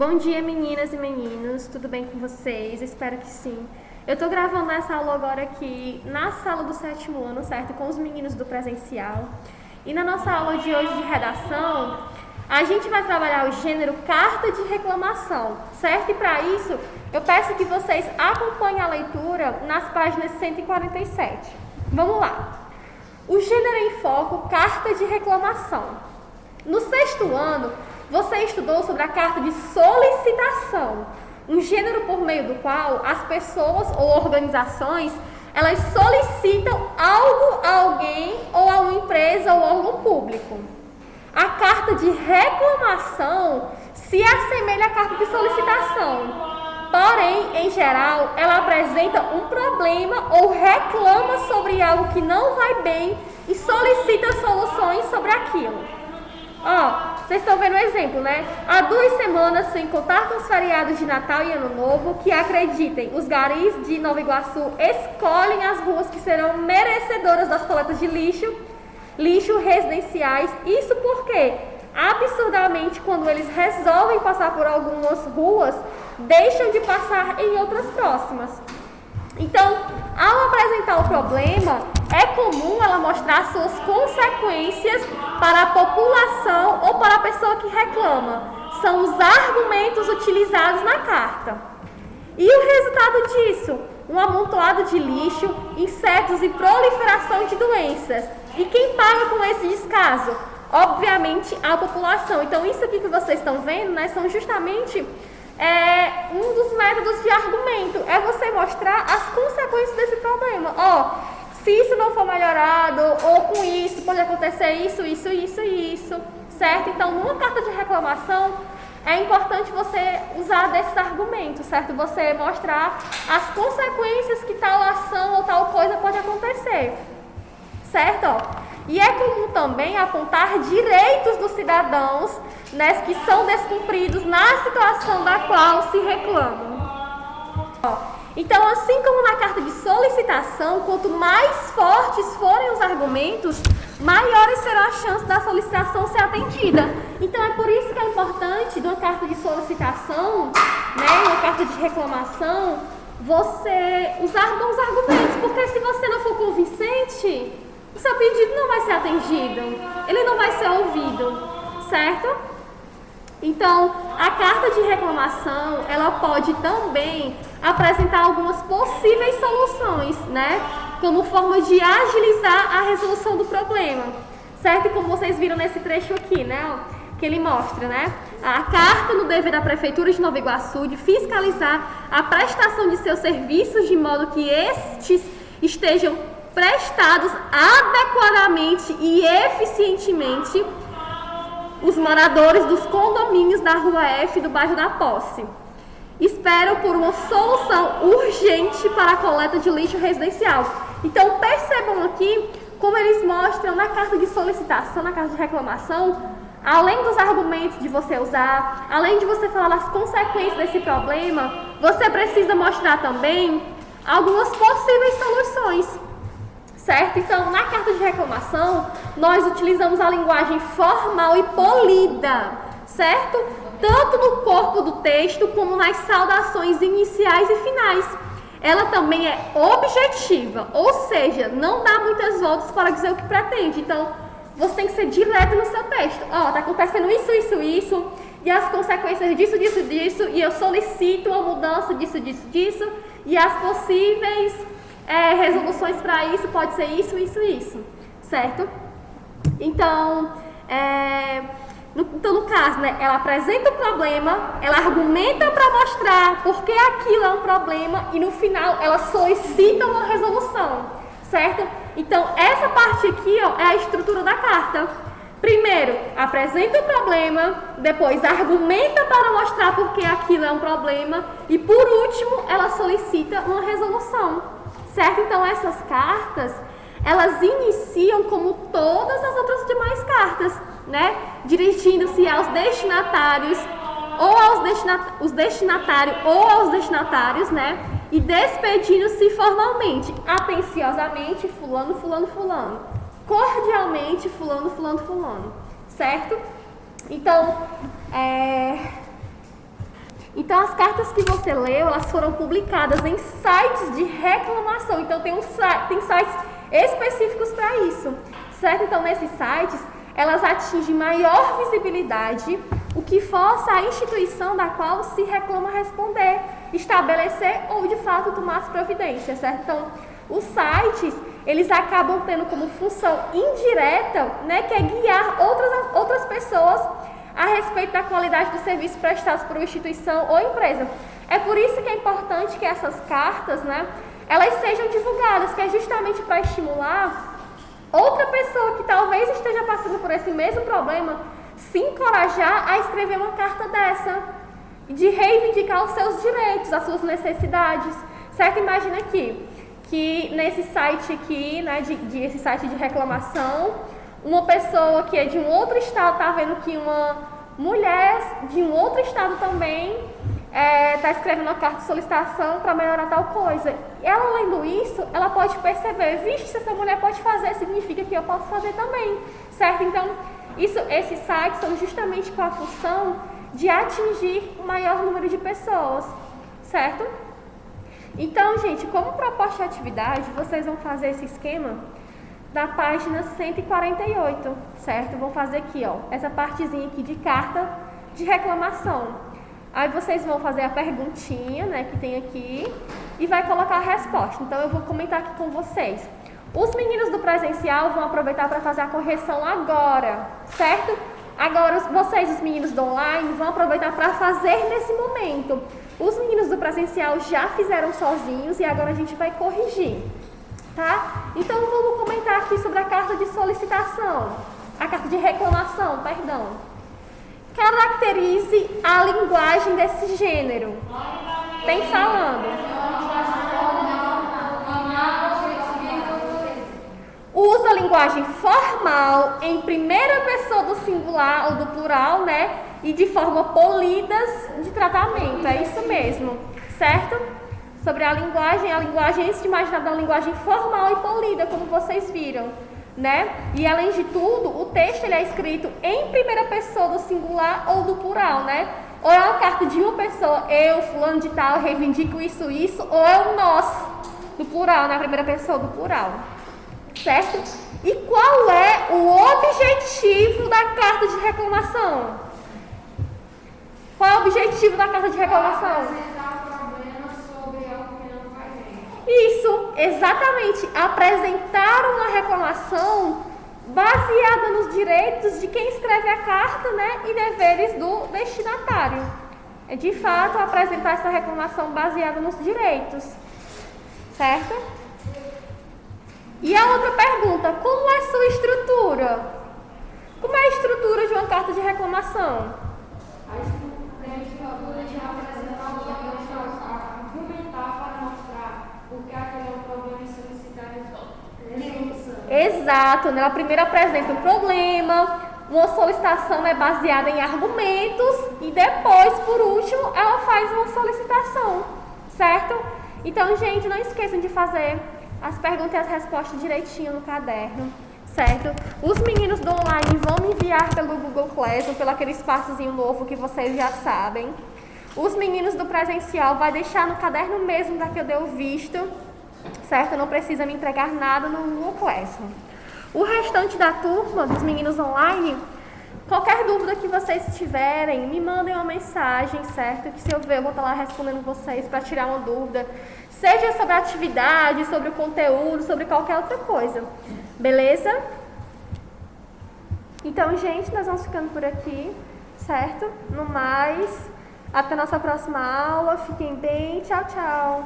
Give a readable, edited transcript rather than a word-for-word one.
Bom dia, meninas e meninos, tudo bem com vocês? Espero que sim. Eu tô gravando essa aula agora aqui na sala do 7º ano, certo? Com os meninos do presencial. E na nossa aula de hoje de redação, a gente vai trabalhar o gênero carta de reclamação, certo? E para isso, eu peço que vocês acompanhem a leitura nas páginas 147. Vamos lá. O gênero em foco, carta de reclamação. No 6º ano, você estudou sobre a carta de solicitação, um gênero por meio do qual as pessoas ou organizações, elas solicitam algo a alguém ou a uma empresa ou órgão público. A carta de reclamação se assemelha à carta de solicitação, porém, em geral, ela apresenta um problema ou reclama sobre algo que não vai bem e solicita soluções sobre aquilo. Vocês estão vendo o exemplo, né? Há 2 semanas, sem contar com os feriados de Natal e Ano Novo, que acreditem, os garis de Nova Iguaçu escolhem as ruas que serão merecedoras das coletas de lixo residenciais. Isso porque, absurdamente, quando eles resolvem passar por algumas ruas, deixam de passar em outras próximas. Então, ao apresentar o problema, é comum ela mostrar suas consequências para a população ou para a pessoa que reclama. São os argumentos utilizados na carta. E o resultado disso? Um amontoado de lixo, insetos e proliferação de doenças. E quem paga com esse descaso? Obviamente, a população. Então, isso aqui que vocês estão vendo, né, são justamente um dos métodos de argumento. É você mostrar as consequências desse problema. Se isso não for melhorado, ou com isso, pode acontecer isso, certo? Então, numa carta de reclamação, é importante você usar desses argumentos, certo? Você mostrar as consequências que tal ação ou tal coisa pode acontecer, certo? E é comum também apontar direitos dos cidadãos, né, que são descumpridos na situação da qual se reclamam. Então, assim como na carta de solicitação, quanto mais fortes forem os argumentos, maiores serão as chances da solicitação ser atendida. Então, é por isso que é importante, numa carta de solicitação, né, uma carta de reclamação, você usar bons argumentos, porque se você não for convincente, o seu pedido não vai ser atendido, ele não vai ser ouvido, certo? Então, a carta de reclamação, ela pode também apresentar algumas possíveis soluções, né? Como forma de agilizar a resolução do problema, certo? E como vocês viram nesse trecho aqui, né? Que ele mostra, né? A carta no dever da Prefeitura de Nova Iguaçu de fiscalizar a prestação de seus serviços de modo que estes estejam prestados adequadamente e eficientemente os moradores dos condomínios da Rua F do bairro da Posse. Esperam por uma solução urgente para a coleta de lixo residencial. Então, percebam aqui como eles mostram na carta de solicitação, na carta de reclamação, além dos argumentos de você usar, além de você falar das consequências desse problema, você precisa mostrar também algumas possíveis soluções. Certo? Então, na carta de reclamação, nós utilizamos a linguagem formal e polida, certo? Tanto no corpo do texto, como nas saudações iniciais e finais. Ela também é objetiva, ou seja, não dá muitas voltas para dizer o que pretende. Então, você tem que ser direto no seu texto. Tá acontecendo isso, e as consequências disso, e eu solicito a mudança disso, e as possíveis resoluções para isso pode ser isso, certo? Então, no caso, né, ela apresenta o problema, ela argumenta para mostrar por que aquilo é um problema e no final ela solicita uma resolução, certo? Então, essa parte aqui, é a estrutura da carta. Primeiro, apresenta o problema, depois argumenta para mostrar por que aquilo é um problema e, por último, ela solicita uma resolução. Certo? Então, essas cartas, elas iniciam como todas as outras demais cartas, né? Dirigindo-se aos destinatários, aos destinatários, né? E despedindo-se formalmente, atenciosamente, fulano, cordialmente, fulano, certo? Então, Então, as cartas que você leu, elas foram publicadas em sites de reclamação. Então, tem sites específicos para isso, certo? Então, nesses sites, elas atingem maior visibilidade, o que força a instituição da qual se reclama responder, estabelecer ou, de fato, tomar as providências, certo? Então, os sites, eles acabam tendo como função indireta, né, que é guiar outras pessoas a respeito da qualidade dos serviços prestados por uma instituição ou empresa. É por isso que é importante que essas cartas, né, elas sejam divulgadas, que é justamente para estimular outra pessoa que talvez esteja passando por esse mesmo problema, se encorajar a escrever uma carta dessa, de reivindicar os seus direitos, as suas necessidades, certo? Imagina aqui, que nesse site aqui, né, esse site de reclamação, uma pessoa que é de um outro estado está vendo que uma mulher de um outro estado também está escrevendo uma carta de solicitação para melhorar tal coisa. Ela lendo isso, ela pode perceber, vixe, se essa mulher pode fazer, significa que eu posso fazer também, certo? Então, esses sites são justamente com a função de atingir o maior número de pessoas, certo? Então, gente, como proposta de atividade, vocês vão fazer esse esquema da página 148, certo? Vão fazer aqui, ó, essa partezinha aqui de carta de reclamação. Aí vocês vão fazer a perguntinha, né, que tem aqui, e vai colocar a resposta. Então, eu vou comentar aqui com vocês. Os meninos do presencial vão aproveitar para fazer a correção agora, certo? Agora, vocês, os meninos do online, vão aproveitar para fazer nesse momento. Os meninos do presencial já fizeram sozinhos e agora a gente vai corrigir, tá? Então, vamos comentar aqui sobre a carta de solicitação, a carta de reclamação, perdão. Caracterize a linguagem desse gênero. Tem falando. Usa a linguagem formal em primeira pessoa do singular ou do plural, né? E de forma polidas de tratamento. É isso mesmo, certo? Sobre a linguagem antes de imaginar uma linguagem formal e polida, como vocês viram, né? E além de tudo, o texto ele é escrito em primeira pessoa do singular ou do plural, né? Ou é uma carta de uma pessoa, eu, fulano de tal, reivindico isso, ou é o nós, do plural, na primeira pessoa do plural, certo? E qual é o objetivo da carta de reclamação? Qual é o objetivo da carta de reclamação? Apresentar problemas sobre algo que não vai bem. Isso, exatamente. Apresentar uma reclamação baseada nos direitos de quem escreve a carta, né, e deveres do destinatário. É de fato apresentar essa reclamação baseada nos direitos, certo? E a outra pergunta, como é a sua estrutura? Como é a estrutura de uma carta de reclamação? A estrutura de apresentar o problema, argumentar para mostrar o que aquele é um problema e solicitar resolução. Exato, né? Ela primeiro apresenta o problema, uma solicitação é baseada em argumentos e depois, por último, ela faz uma solicitação, certo? Então, gente, não esqueçam de fazer as perguntas e as respostas direitinho no caderno, certo? Os meninos do online vão me enviar pelo Google Classroom, pelo aquele espaçozinho novo que vocês já sabem. Os meninos do presencial vai deixar no caderno mesmo da que eu dei o visto, certo? Não precisa me entregar nada no Google Classroom. O restante da turma, dos meninos online, qualquer dúvida que vocês tiverem, me mandem uma mensagem, certo? Que se eu ver, eu vou estar lá respondendo vocês para tirar uma dúvida. Seja sobre a atividade, sobre o conteúdo, sobre qualquer outra coisa. Beleza? Então, gente, nós vamos ficando por aqui, certo? No mais, até a nossa próxima aula. Fiquem bem. Tchau, tchau.